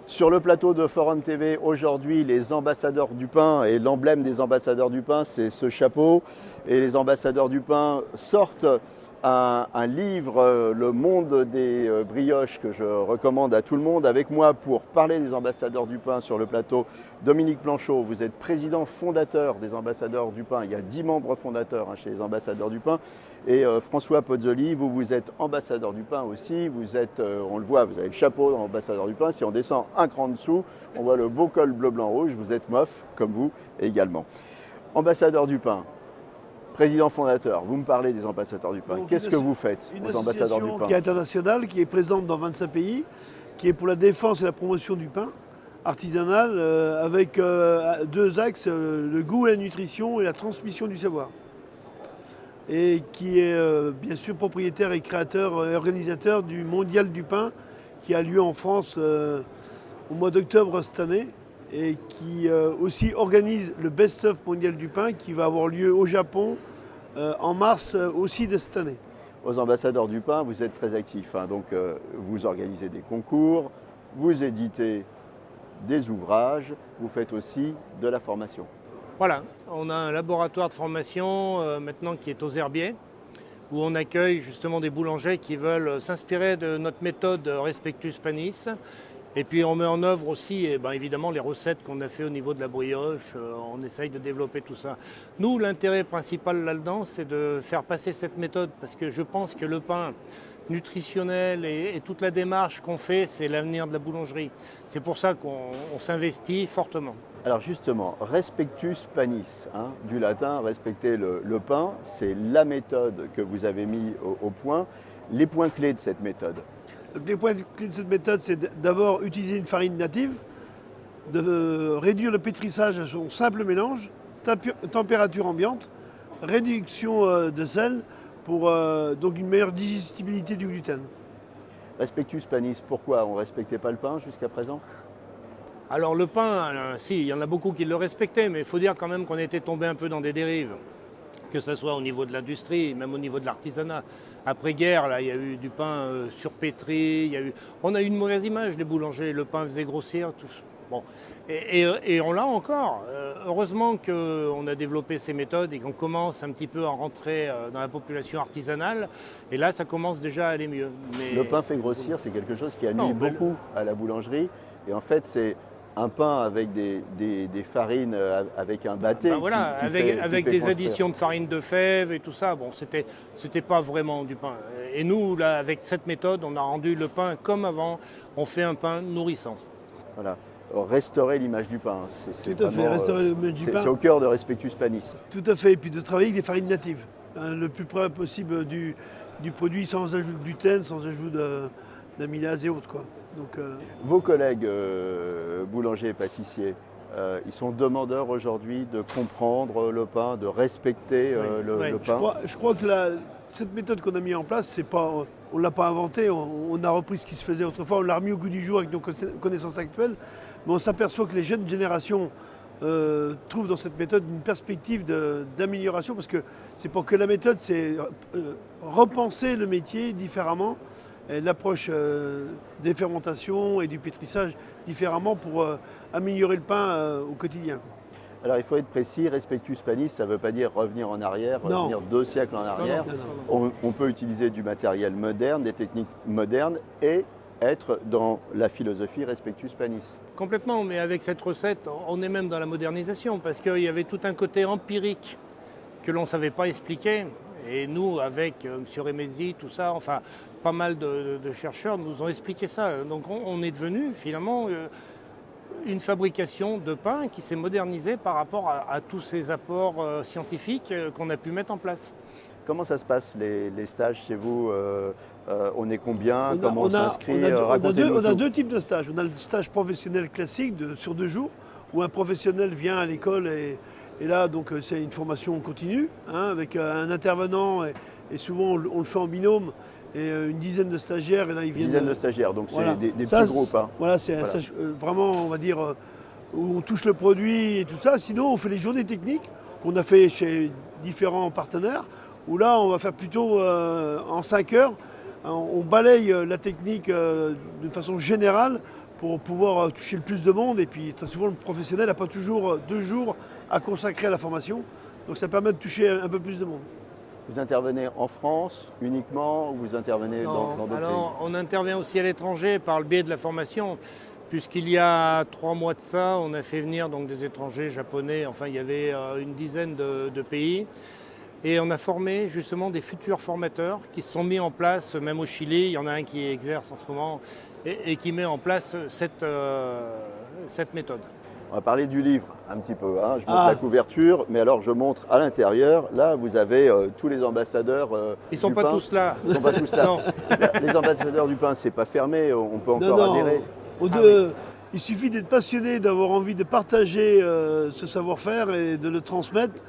Sur le plateau de Forum TV, aujourd'hui, les ambassadeurs du pain et l'emblème des ambassadeurs du pain, c'est ce chapeau. Et les ambassadeurs du pain sortent un livre, Le monde des brioches, que je recommande à tout le monde. Avec moi pour parler des ambassadeurs du pain sur le plateau, Dominique Planchot, vous êtes président fondateur des ambassadeurs du pain. Il y a 10 membres fondateurs chez les ambassadeurs du pain. Et François Pozzoli, vous êtes ambassadeur du pain aussi. Vous êtes, on le voit, vous avez le chapeau d'ambassadeur du pain. Si on descend un cran dessous, on voit le beau col bleu, blanc, rouge. Vous êtes MOF, comme vous également. Ambassadeur du pain. Président fondateur, vous me parlez des ambassadeurs du pain. Qu'est-ce que vous faites aux ambassadeurs du pain? Une association qui est internationale, qui est présente dans 25 pays, qui est pour la défense et la promotion du pain artisanal, avec deux axes, le goût et la nutrition et la transmission du savoir. Et qui est bien sûr propriétaire et créateur et organisateur du Mondial du pain qui a lieu en France au mois d'octobre cette année, et qui aussi organise le Best-of Mondial du pain qui va avoir lieu au Japon en mars aussi de cette année. Aux ambassadeurs du pain, vous êtes très actifs, donc vous organisez des concours, vous éditez des ouvrages, vous faites aussi de la formation. Voilà, on a un laboratoire de formation maintenant qui est aux Herbiers, où on accueille justement des boulangers qui veulent s'inspirer de notre méthode Respectus Panis. Et puis on met en œuvre aussi évidemment les recettes qu'on a fait au niveau de la brioche, on essaye de développer tout ça. Nous, l'intérêt principal là-dedans, c'est de faire passer cette méthode, parce que je pense que le pain nutritionnel et toute la démarche qu'on fait, c'est l'avenir de la boulangerie. C'est pour ça qu'on s'investit fortement. Alors justement, Respectus Panis, du latin, respecter le pain, c'est la méthode que vous avez mis au point. Les points clés de cette méthode? Donc, les points clés de cette méthode, c'est d'abord utiliser une farine native, de réduire le pétrissage à son simple mélange, température ambiante, réduction de sel pour donc une meilleure digestibilité du gluten. Respectus Panis, pourquoi on ne respectait pas le pain jusqu'à présent? Alors le pain, si, il y en a beaucoup qui le respectaient, mais il faut dire quand même qu'on était tombé un peu dans des dérives. Que ce soit au niveau de l'industrie, même au niveau de l'artisanat. Après-guerre, là, il y a eu du pain surpétri, on a eu une mauvaise image des boulangers, le pain faisait grossir, tout ça. Bon. Et on l'a encore. Heureusement qu'on a développé ces méthodes et qu'on commence un petit peu à rentrer dans la population artisanale. Et là, ça commence déjà à aller mieux. Mais le pain fait grossir, c'est quelque chose qui nuit beaucoup à la boulangerie. Et en fait, c'est un pain avec des farines, avec un batté. Voilà, avec des additions de farine de fèves et tout ça. Bon, c'était pas vraiment du pain. Et nous, là, avec cette méthode, on a rendu le pain comme avant. On fait un pain nourrissant. Voilà. Restaurer l'image du pain. Tout à fait, restaurer l'image du pain. C'est au cœur de Respectus Panis. Tout à fait, et puis de travailler avec des farines natives. Le plus près possible du produit, sans ajout de gluten, sans ajout d'amylase et autres, quoi. Donc, vos collègues boulangers et pâtissiers, ils sont demandeurs aujourd'hui de comprendre le pain, de respecter le pain. Je crois que cette méthode qu'on a mise en place, on ne l'a pas inventée, on a repris ce qui se faisait autrefois, on l'a remis au goût du jour avec nos connaissances actuelles, mais on s'aperçoit que les jeunes générations trouvent dans cette méthode une perspective d'amélioration, parce que c'est pas que la méthode, c'est repenser le métier différemment, l'approche des fermentations et du pétrissage différemment pour améliorer le pain au quotidien. Alors il faut être précis, Respectus Panis, ça ne veut pas dire revenir en arrière, revenir 2 siècles en arrière. Non. On peut utiliser du matériel moderne, des techniques modernes et être dans la philosophie Respectus Panis. Complètement, mais avec cette recette, on est même dans la modernisation, parce qu'il y avait tout un côté empirique que l'on ne savait pas expliquer. Et nous, avec M. Rémézy, tout ça, enfin, pas mal de chercheurs nous ont expliqué ça. Donc on est devenu finalement une fabrication de pain qui s'est modernisée par rapport à tous ces apports scientifiques qu'on a pu mettre en place. Comment ça se passe les stages chez vous? On est combien? Comment on s'inscrit? On a deux types de stages. On a le stage professionnel classique sur 2 jours, où un professionnel vient à l'école et là, donc, c'est une formation continue, avec un intervenant, et souvent on le fait en binôme, et une dizaine de stagiaires. Et là, ils viennent, une dizaine de stagiaires, donc voilà. C'est des petits groupes. Voilà, c'est un stage vraiment, on va dire, où on touche le produit et tout ça. Sinon, on fait les journées techniques qu'on a fait chez différents partenaires, où là, on va faire plutôt en 5 heures. On balaye la technique de façon générale pour pouvoir toucher le plus de monde. Et puis très souvent, le professionnel n'a pas toujours 2 jours à consacrer à la formation. Donc ça permet de toucher un peu plus de monde. Vous intervenez en France uniquement ou vous intervenez dans d'autres pays? Alors, on intervient aussi à l'étranger par le biais de la formation, puisqu'il y a 3 mois de ça, on a fait venir donc, des étrangers japonais, enfin il y avait une dizaine de pays. Et on a formé justement des futurs formateurs qui se sont mis en place, même au Chili, il y en a un qui exerce en ce moment, et qui met en place cette méthode. On va parler du livre un petit peu. Hein. Je montre la couverture, mais alors je montre à l'intérieur. Là, vous avez tous les ambassadeurs Ils ne sont du pas pain. tous là. Ils ne sont pas tous là. Non. Les ambassadeurs du pain, c'est pas fermé, on peut encore adhérer. Il suffit d'être passionné, d'avoir envie de partager ce savoir-faire et de le transmettre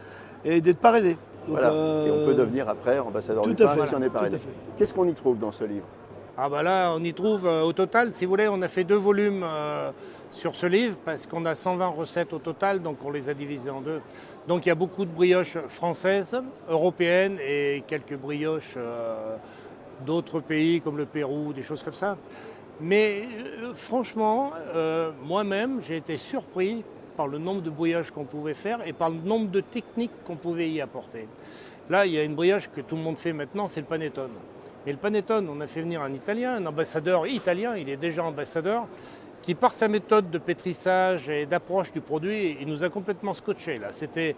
et d'être parrainé. Donc, Voilà. Et on peut devenir après ambassadeur du tout à pain fait, si on est parrainé. tout à fait. Qu'est-ce qu'on y trouve dans ce livre? Ah bah là, on y trouve au total, si vous voulez, on a fait 2 volumes sur ce livre parce qu'on a 120 recettes au total, donc on les a divisées en 2. Donc il y a beaucoup de brioches françaises, européennes et quelques brioches d'autres pays comme le Pérou, des choses comme ça. Mais franchement, moi-même, j'ai été surpris par le nombre de brioches qu'on pouvait faire et par le nombre de techniques qu'on pouvait y apporter. Là, il y a une brioche que tout le monde fait maintenant, c'est le panettone. Et le panettone, on a fait venir un Italien, un ambassadeur italien, il est déjà ambassadeur, qui par sa méthode de pétrissage et d'approche du produit, il nous a complètement scotché. Là, c'était...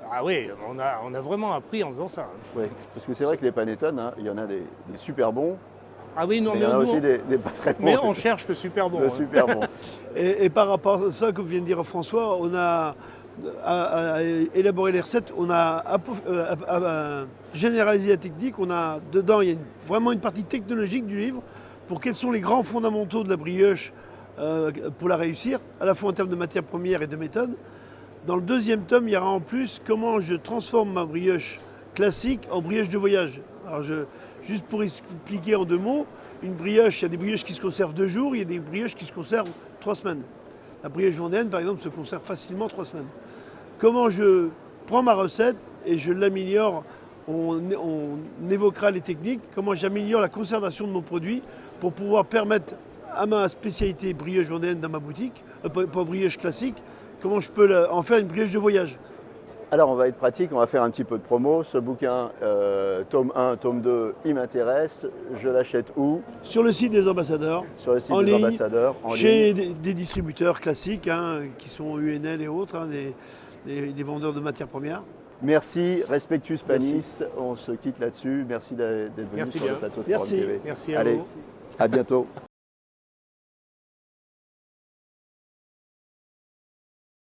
Ah oui, on a vraiment appris en faisant ça. Oui, parce que c'est vrai que les panettones, hein, il y en a des super bons, Ah oui, non, mais il y en a nous, aussi des pas très bons. mais on cherche le super bon. Le hein. super bon. Et par rapport à ça que vient de dire François, on a à élaborer les recettes, on a généralisé la technique. Dedans, il y a vraiment une partie technologique du livre pour quels sont les grands fondamentaux de la brioche pour la réussir, à la fois en termes de matières premières et de méthode. Dans le 2e tome, il y aura en plus comment je transforme ma brioche classique en brioche de voyage. Alors juste pour expliquer en 2 mots, une brioche, il y a des brioches qui se conservent 2 jours, il y a des brioches qui se conservent 3 semaines. La brioche vendéenne, par exemple, se conserve facilement 3 semaines. Comment je prends ma recette et je l'améliore, on évoquera les techniques, comment j'améliore la conservation de mon produit pour pouvoir permettre à ma spécialité brioche vendéenne dans ma boutique, pas brioche classique, comment je peux en faire une brioche de voyage. Alors on va être pratique, on va faire un petit peu de promo. Ce bouquin, tome 1, tome 2, il m'intéresse. Je l'achète où? Sur le site des ambassadeurs, Sur le site en des ligne, ambassadeurs, en chez ligne. des distributeurs classiques qui sont UNL et autres, des vendeurs de matières premières. Merci, Respectus Panis. On se quitte là-dessus. Merci d'être venu Merci sur le bien. plateau de Merci. Forum TV. Merci à Allez, vous. à bientôt.